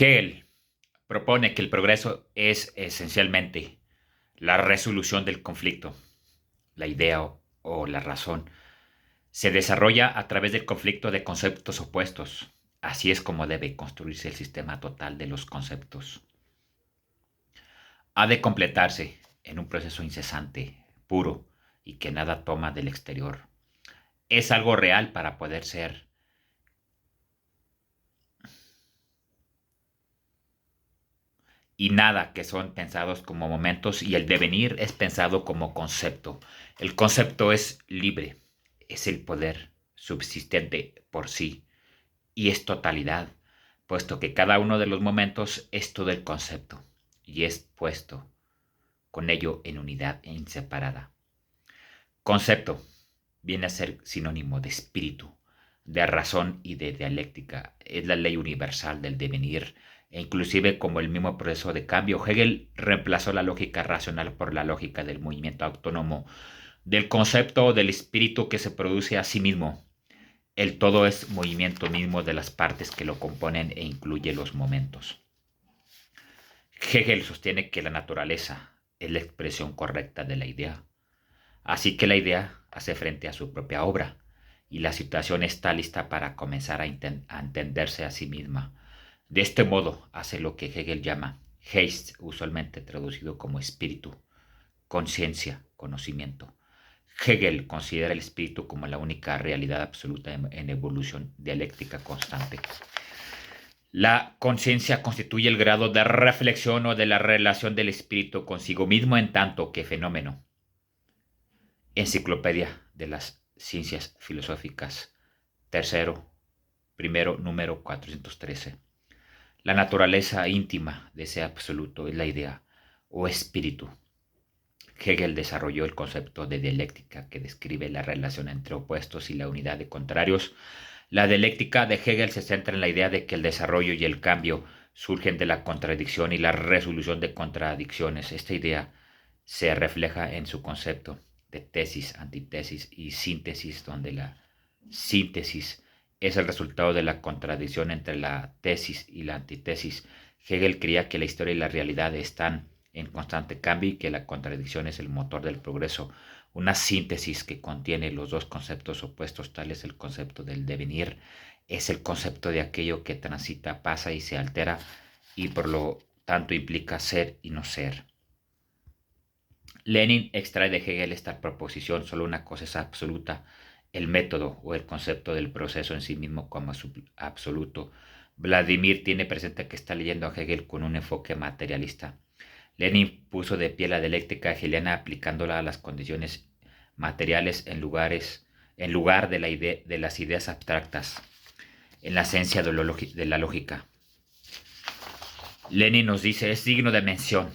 Hegel propone que el progreso es esencialmente la resolución del conflicto. La idea o la razón se desarrolla a través del conflicto de conceptos opuestos. Así es como debe construirse el sistema total de los conceptos. Ha de completarse en un proceso incesante, puro y que nada toma del exterior. Es algo real para poder ser. Y nada que son pensados como momentos y el devenir es pensado como concepto. El concepto es libre, es el poder subsistente por sí y es totalidad, puesto que cada uno de los momentos es todo el concepto y es puesto con ello en unidad e inseparada. Concepto viene a ser sinónimo de espíritu, de razón y de dialéctica. Es la ley universal del devenir e inclusive como el mismo proceso de cambio. Hegel reemplazó la lógica racional por la lógica del movimiento autónomo, del concepto del espíritu que se produce a sí mismo. El todo es movimiento mismo de las partes que lo componen e incluye los momentos. Hegel sostiene que la naturaleza es la expresión correcta de la idea. Así que la idea hace frente a su propia obra y la situación está lista para comenzar a entenderse a sí misma. De este modo hace lo que Hegel llama Geist, usualmente traducido como espíritu, conciencia, conocimiento. Hegel considera el espíritu como la única realidad absoluta en evolución dialéctica constante. La conciencia constituye el grado de reflexión o de la relación del espíritu consigo mismo en tanto que fenómeno. Enciclopedia de las Ciencias Filosóficas, primero número 413. La naturaleza íntima de ese absoluto es la idea o espíritu. Hegel desarrolló el concepto de dialéctica que describe la relación entre opuestos y la unidad de contrarios. La dialéctica de Hegel se centra en la idea de que el desarrollo y el cambio surgen de la contradicción y la resolución de contradicciones. Esta idea se refleja en su concepto de tesis, antítesis y síntesis, donde la síntesis es el resultado de la contradicción entre la tesis y la antítesis. Hegel creía que la historia y la realidad están en constante cambio y que la contradicción es el motor del progreso. Una síntesis que contiene los dos conceptos opuestos, tal es el concepto del devenir, es el concepto de aquello que transita, pasa y se altera y por lo tanto implica ser y no ser. Lenin extrae de Hegel esta proposición: solo una cosa es absoluta, el método o el concepto del proceso en sí mismo como absoluto. Vladimir tiene presente que está leyendo a Hegel con un enfoque materialista. Lenin puso de pie la dialéctica hegeliana aplicándola a las condiciones materiales en lugar de las ideas abstractas, en la esencia de la lógica. Lenin nos dice, es digno de mención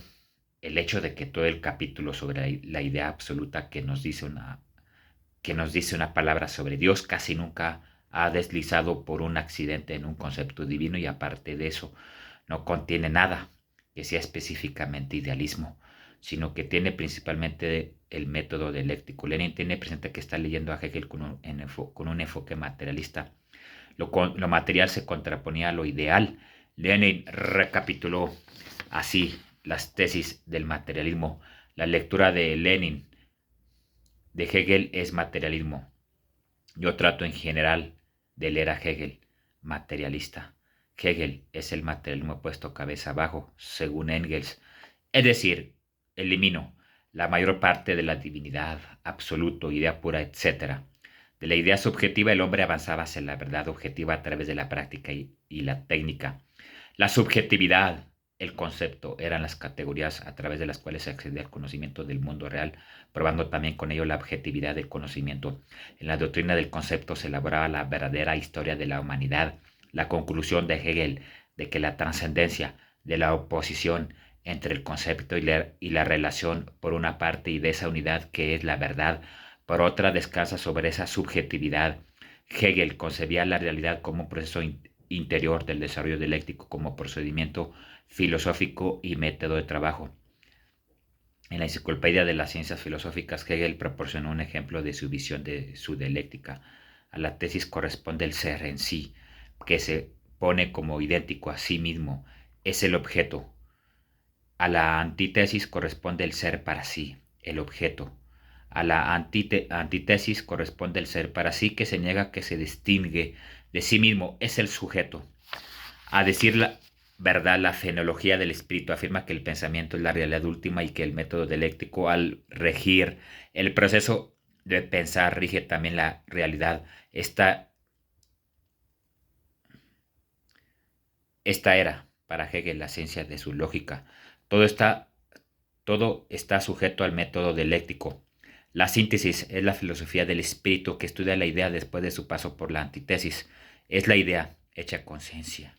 el hecho de que todo el capítulo sobre la idea absoluta que nos dice una palabra sobre Dios casi nunca ha deslizado por un accidente en un concepto divino, y aparte de eso no contiene nada que sea específicamente idealismo, sino que tiene principalmente el método dialéctico. Lenin tiene presente que está leyendo a Hegel con un enfoque materialista. Lo material se contraponía a lo ideal. Lenin recapituló así las tesis del materialismo. La lectura de Lenin de Hegel es materialismo. Yo trato en general de leer a Hegel, materialista. Hegel es el materialismo puesto cabeza abajo, según Engels. Es decir, elimino la mayor parte de la divinidad, absoluto, idea pura, etc. De la idea subjetiva el hombre avanzaba hacia la verdad objetiva a través de la práctica y la técnica. La subjetividad, el concepto, eran las categorías a través de las cuales se accedía al conocimiento del mundo real, probando también con ello la objetividad del conocimiento. En la doctrina del concepto se elaboraba la verdadera historia de la humanidad. La conclusión de Hegel de que la trascendencia de la oposición entre el concepto y la relación por una parte y de esa unidad que es la verdad por otra descansa sobre esa subjetividad. Hegel concebía la realidad como un proceso interior del desarrollo dialéctico, como procedimiento filosófico y método de trabajo. En la Enciclopedia de las Ciencias Filosóficas, Hegel proporcionó un ejemplo de su visión de su dialéctica. A la tesis corresponde el ser en sí, que se pone como idéntico a sí mismo, es el objeto. A la antítesis corresponde el ser para sí, el objeto. A la antítesis corresponde el ser para sí que se niega, que se distingue de sí mismo, es el sujeto. A decir la verdad, la fenomenología del espíritu afirma que el pensamiento es la realidad última y que el método dialéctico, al regir el proceso de pensar, rige también la realidad. Esta era, para Hegel, la esencia de su lógica. Todo está, todo está sujeto al método dialéctico. La síntesis es la filosofía del espíritu que estudia la idea después de su paso por la antítesis. Es la idea hecha conciencia.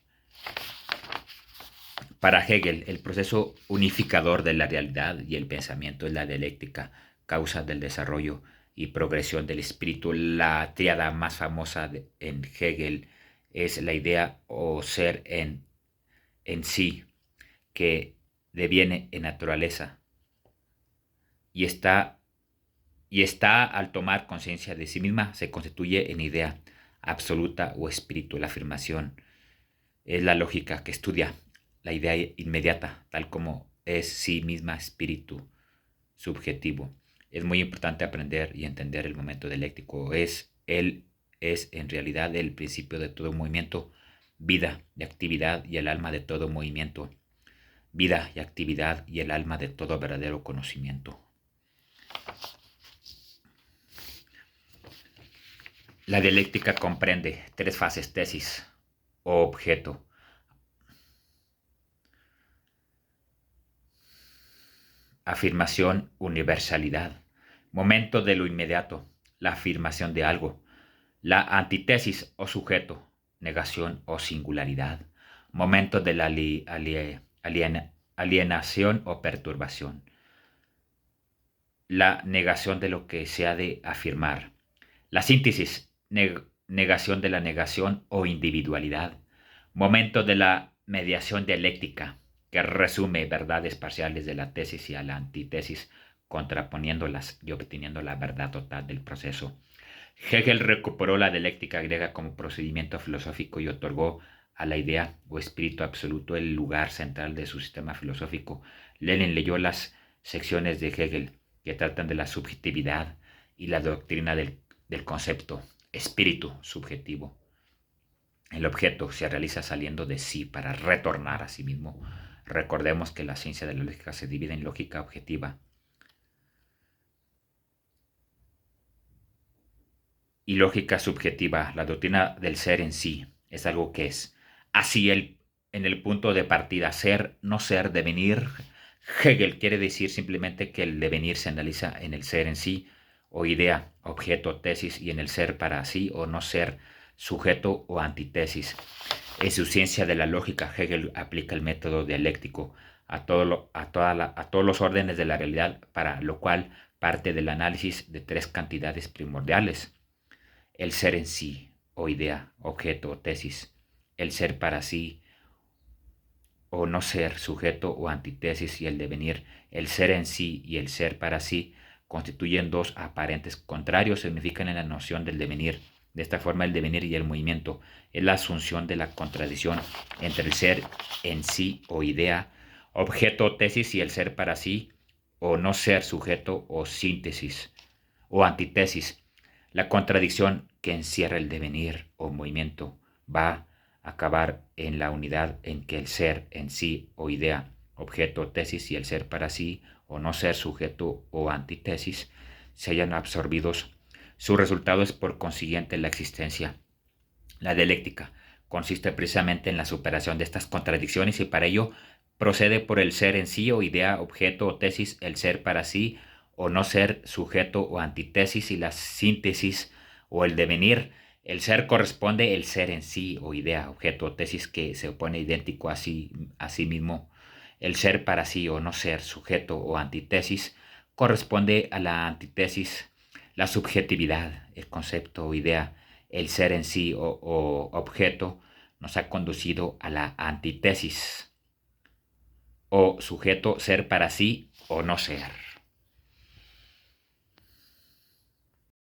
Para Hegel, el proceso unificador de la realidad y el pensamiento es la dialéctica, causa del desarrollo y progresión del espíritu. La tríada más famosa en Hegel es la idea o ser en sí, que deviene en naturaleza y está al tomar conciencia de sí misma, se constituye en idea absoluta o espíritu. La afirmación es la lógica que estudia la idea inmediata, tal como es sí misma espíritu subjetivo. Es muy importante aprender y entender el momento dialéctico. Él es en realidad el principio de todo movimiento, vida y actividad y el alma de todo movimiento, vida y actividad y el alma de todo verdadero conocimiento. La dialéctica comprende tres fases: tesis o objeto, afirmación, universalidad, momento de lo inmediato, la afirmación de algo, la antítesis o sujeto, negación o singularidad, momento de la alienación o perturbación, la negación de lo que se ha de afirmar, la síntesis, negación de la negación o individualidad, momento de la mediación dialéctica, que resume verdades parciales de la tesis y a la antítesis, contraponiéndolas y obteniendo la verdad total del proceso. Hegel recuperó la dialéctica griega como procedimiento filosófico y otorgó a la idea o espíritu absoluto el lugar central de su sistema filosófico. Lenin leyó las secciones de Hegel que tratan de la subjetividad y la doctrina del concepto espíritu subjetivo. El objeto se realiza saliendo de sí para retornar a sí mismo. Recordemos que la ciencia de la lógica se divide en lógica objetiva y lógica subjetiva. La doctrina del ser en sí es algo que es. Así en el punto de partida, ser, no ser, devenir. Hegel quiere decir simplemente que el devenir se analiza en el ser en sí, o idea, objeto, tesis, y en el ser para sí o no ser, sujeto o antítesis. En su ciencia de la lógica, Hegel aplica el método dialéctico a todos los órdenes de la realidad, para lo cual parte del análisis de tres cantidades primordiales: el ser en sí, o idea, objeto o tesis; el ser para sí, o no ser, sujeto o antítesis; y el devenir. El ser en sí y el ser para sí constituyen dos aparentes contrarios, se unifican en la noción del devenir. De esta forma, el devenir y el movimiento es la asunción de la contradicción entre el ser en sí o idea, objeto o tesis, y el ser para sí, o no ser, sujeto o síntesis o antítesis. La contradicción que encierra el devenir o movimiento va a acabar en la unidad en que el ser en sí o idea, objeto, tesis, y el ser para sí o no ser, sujeto o antítesis se hayan absorbidos. Su resultado es por consiguiente la existencia. La dialéctica consiste precisamente en la superación de estas contradicciones y para ello procede por el ser en sí o idea, objeto o tesis, el ser para sí o no ser, sujeto o antítesis, y la síntesis o el devenir. El ser corresponde el ser en sí o idea, objeto o tesis que se opone idéntico a sí mismo. El ser para sí o no ser, sujeto o antítesis corresponde a la antítesis. La subjetividad, el concepto o idea, el ser en sí o objeto, nos ha conducido a la antítesis, o sujeto, ser para sí o no ser.